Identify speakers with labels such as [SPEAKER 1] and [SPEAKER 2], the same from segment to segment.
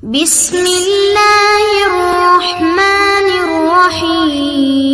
[SPEAKER 1] بسم اللہ الرحمن الرحیم۔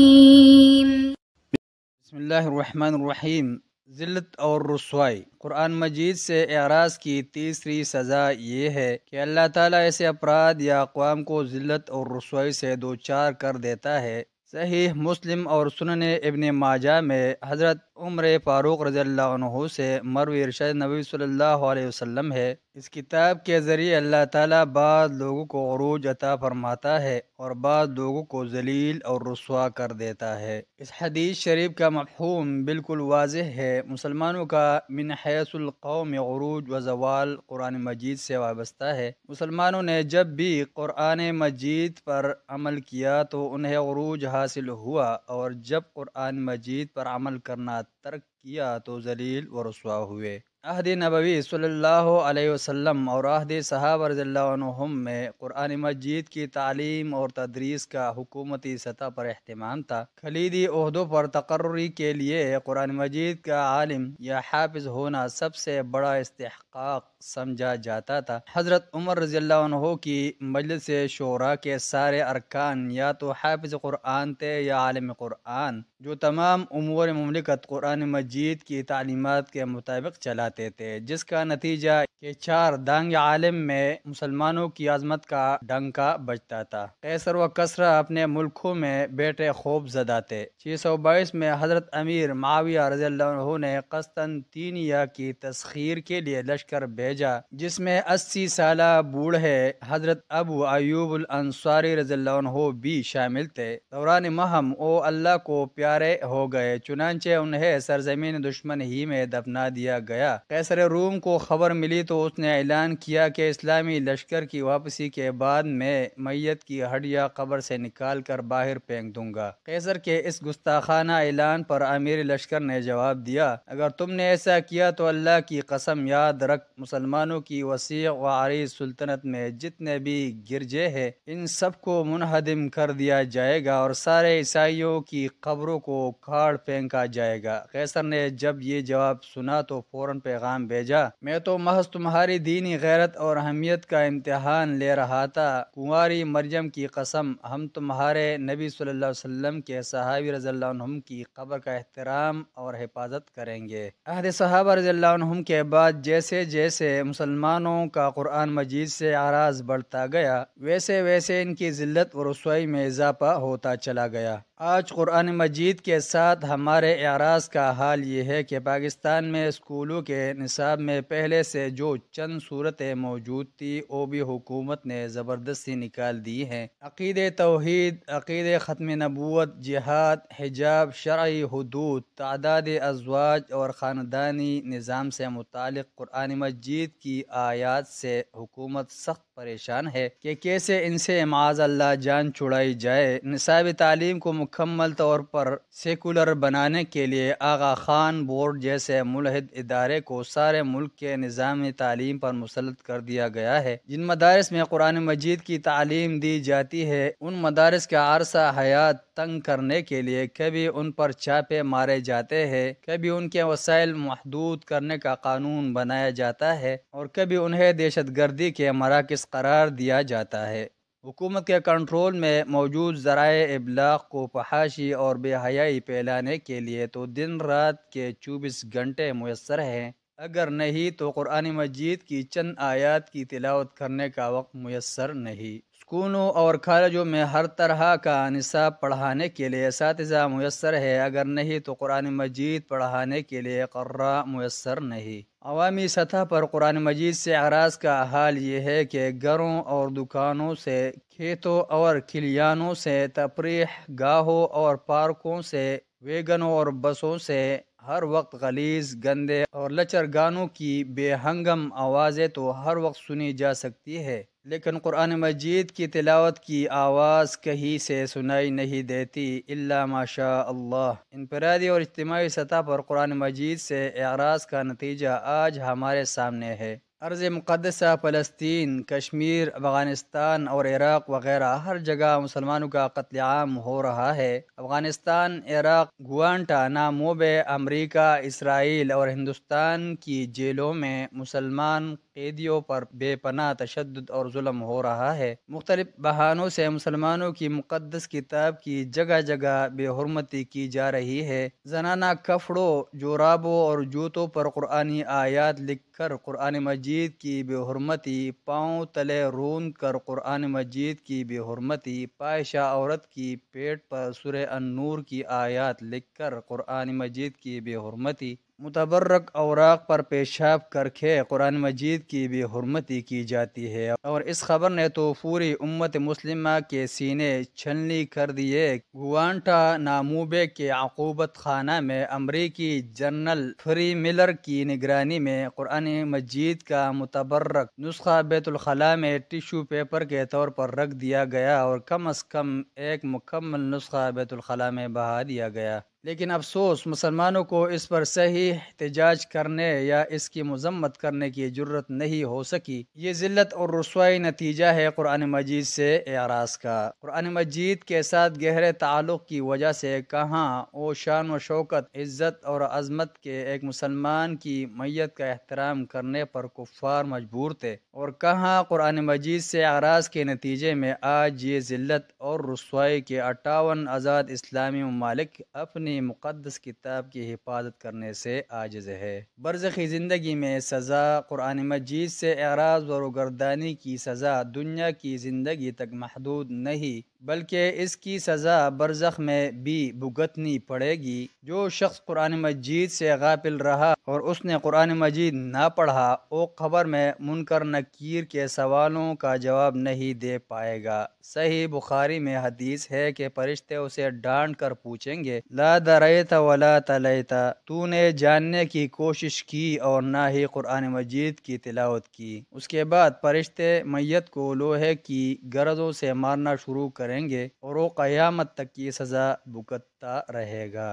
[SPEAKER 2] بسم اللہ الرحمن الرحیم۔ ذلت اور رسوائی۔ قرآن مجید سے اعراض کی تیسری سزا یہ ہے کہ اللہ تعالیٰ ایسے افراد یا اقوام کو ذلت اور رسوائی سے دوچار کر دیتا ہے۔ صحیح مسلم اور سنن ابن ماجہ میں حضرت عمر فاروق رضی اللہ عنہ سے مروی ارشاد نبی صلی اللہ علیہ وسلم ہے، اس کتاب کے ذریعے اللہ تعالیٰ بعض لوگوں کو عروج عطا فرماتا ہے اور بعض لوگوں کو ذلیل اور رسوا کر دیتا ہے۔ اس حدیث شریف کا مفہوم بالکل واضح ہے۔ مسلمانوں کا من حیث القوم عروج و زوال قرآن مجید سے وابستہ ہے۔ مسلمانوں نے جب بھی قرآن مجید پر عمل کیا تو انہیں عروج حاصل ہوا، اور جب قرآن مجید پر عمل کرنا ترک کیا تو ذلیل و رسوا ہوئے۔ عہد نبوی صلی اللہ علیہ وسلم اور عہد صحابہ رضی اللہ عنہم میں قرآن مجید کی تعلیم اور تدریس کا حکومتی سطح پر اہتمام تھا۔ کلیدی عہدوں پر تقرری کے لیے قرآن مجید کا عالم یا حافظ ہونا سب سے بڑا استحقاق سمجھا جاتا تھا۔ حضرت عمر رضی اللہ عنہ کی مجلس شورا کے سارے ارکان یا تو حافظ قرآن تھے یا عالم قرآن، جو تمام امور مملکت قرآن مجید کی تعلیمات کے مطابق چلاتے تھے، جس کا نتیجہ کہ چار دانگ عالم میں مسلمانوں کی عظمت کا ڈنکا بجتا تھا۔ قیصر و کسریٰ اپنے ملکوں میں بیٹے خوف زدہ تھے۔ 622 میں حضرت امیر معاویہ رضی اللہ عنہ نے قسطنطینیہ کی تسخیر کے لیے لشکر بھیجا، جس میں 80 سالہ بوڑھے حضرت ابو ایوب الانصاری رضی اللہ عنہ بھی شامل تھے۔ دوران مہم وہ اللہ کو پیارے ہو گئے، چنانچہ انہیں سرزمین دشمن ہی میں دفنا دیا گیا۔ قیصر روم کو خبر ملی تو اس نے اعلان کیا کہ اسلامی لشکر کی واپسی کے بعد میں میت کی ہڈیاں قبر سے نکال کر باہر پھینک دوں گا۔ قیصر کے اس گستاخانہ اعلان پر امیر لشکر نے جواب دیا، اگر تم نے ایسا کیا تو اللہ کی قسم یاد رکھ، مسلمانوں کی وسیع و عریض سلطنت میں جتنے بھی گرجے ہیں ان سب کو منہدم کر دیا جائے گا اور سارے عیسائیوں کی قبروں کو کھاڑ پھینکا جائے گا۔ قیصر نے جب یہ جواب سنا تو فوراً پیغام بھیجا، میں تو محض تمہاری دینی غیرت اور اہمیت کا امتحان لے رہا تھا۔ کنواری مریم کی قسم، ہم تمہارے نبی صلی اللہ علیہ وسلم کے صحابی رضی اللہ عنہم کی قبر کا احترام اور حفاظت کریں گے۔ عہد صحابہ رضی اللہ عنہم کے بعد جیسے جیسے مسلمانوں کا قرآن مجید سے اعراض بڑھتا گیا، ویسے ویسے ان کی ذلت و رسوائی میں اضافہ ہوتا چلا گیا۔ آج قرآن مجید کے ساتھ ہمارے اعراض کا حال یہ ہے کہ پاکستان میں اسکولوں کے نصاب میں پہلے سے جو چند صورتیں موجود تھی وہ بھی حکومت نے زبردستی نکال دی ہیں۔ عقید توحید، عقید ختم نبوت، جہاد، حجاب، شرعی حدود، تعداد ازواج اور خاندانی نظام سے متعلق قرآن مجید کی آیات سے حکومت سخت پریشان ہے کہ کیسے ان سے معاذ اللہ جان چھڑائی جائے۔ نصاب تعلیم کو مکمل طور پر سیکولر بنانے کے لیے آغا خان بورڈ جیسے ملحد ادارے کو سارے ملک کے نظام تعلیم پر مسلط کر دیا گیا ہے۔ جن مدارس میں قرآن مجید کی تعلیم دی جاتی ہے ان مدارس کا عرصہ حیات تنگ کرنے کے لیے کبھی ان پر چھاپے مارے جاتے ہیں، کبھی ان کے وسائل محدود کرنے کا قانون بنایا جاتا ہے اور کبھی انہیں دہشت گردی کے مراکز قرار دیا جاتا ہے۔ حکومت کے کنٹرول میں موجود ذرائع ابلاغ کو فحاشی اور بے حیائی پھیلانے کے لیے تو دن رات کے 24 گھنٹے میسر ہیں، اگر نہیں تو قرآن مجید کی چند آیات کی تلاوت کرنے کا وقت میسر نہیں۔ اسکولوں اور کالجوں میں ہر طرح کا نصاب پڑھانے کے لیے اساتذہ میسر ہے، اگر نہیں تو قرآن مجید پڑھانے کے لیے قراء میسر نہیں۔ عوامی سطح پر قرآن مجید سے اعراض کا حال یہ ہے کہ گھروں اور دکانوں سے، کھیتوں اور کھلیانوں سے، تفریح گاہوں اور پارکوں سے، ویگنوں اور بسوں سے ہر وقت غلیظ، گندے اور لچر گانوں کی بے ہنگم آوازیں تو ہر وقت سنی جا سکتی ہے، لیکن قرآن مجید کی تلاوت کی آواز کہیں سے سنائی نہیں دیتی الا ماشاء اللہ۔ انفرادی اور اجتماعی سطح پر قرآن مجید سے اعراض کا نتیجہ آج ہمارے سامنے ہے۔ ارض مقدسہ، فلسطین، کشمیر، افغانستان اور عراق وغیرہ ہر جگہ مسلمانوں کا قتل عام ہو رہا ہے۔ افغانستان، عراق، گوانٹانامو بے، امریکہ، اسرائیل اور ہندوستان کی جیلوں میں مسلمان قیدیوں پر بے پناہ تشدد اور ظلم ہو رہا ہے۔ مختلف بہانوں سے مسلمانوں کی مقدس کتاب کی جگہ جگہ بے حرمتی کی جا رہی ہے۔ زنانہ کپڑوں، جورابوں اور جوتوں پر قرآنی آیات لکھ کر قرآن مجید کی بے حرمتی، پاؤں تلے روند کر قرآن مجید کی بے حرمتی، پائشہ عورت کی پیٹ پر سورہ النور کی آیات لکھ کر قرآن مجید کی بے حرمتی، متبرک اوراق پر پیشاب کر کے قرآن مجید کی بے حرمتی کی جاتی ہے، اور اس خبر نے تو پوری امت مسلمہ کے سینے چھلنی کر دیے۔ گوانٹانامو کے عقوبت خانہ میں امریکی جنرل فری ملر کی نگرانی میں قرآن مجید کا متبرک نسخہ بیت الخلاء میں ٹیشو پیپر کے طور پر رکھ دیا گیا اور کم از کم ایک مکمل نسخہ بیت الخلاء میں بہا دیا گیا۔ لیکن افسوس، مسلمانوں کو اس پر صحیح احتجاج کرنے یا اس کی مذمت کرنے کی جرت نہیں ہو سکی۔ یہ ذلت اور رسوائی نتیجہ ہے قرآن مجید سے اعراض کا۔ قرآن مجید کے ساتھ گہرے تعلق کی وجہ سے کہاں وہ شان و شوکت، عزت اور عظمت کے ایک مسلمان کی میت کا احترام کرنے پر کفار مجبور تھے، اور کہاں قرآن مجید سے اعراض کے نتیجے میں آج یہ ذلت اور رسوائی کے 58 آزاد اسلامی ممالک اپنی مقدس کتاب کی حفاظت کرنے سے عاجز ہے۔ برزخی زندگی میں سزا، قرآن مجید سے اعراض و روگردانی کی سزا دنیا کی زندگی تک محدود نہیں، بلکہ اس کی سزا برزخ میں بھی بھگتنی پڑے گی۔ جو شخص قرآن مجید سے غافل رہا اور اس نے قرآن مجید نہ پڑھا، وہ قبر میں منکر نکیر کے سوالوں کا جواب نہیں دے پائے گا۔ صحیح بخاری میں حدیث ہے کہ فرشتے اسے ڈانٹ کر پوچھیں گے، لا دریت ولا تلیت، تو نے جاننے کی کوشش کی اور نہ ہی قرآن مجید کی تلاوت کی۔ اس کے بعد فرشتے میت کو لوہے کی گردوں سے مارنا شروع کریں گے اور وہ قیامت تک کی سزا بھگتتا رہے گا۔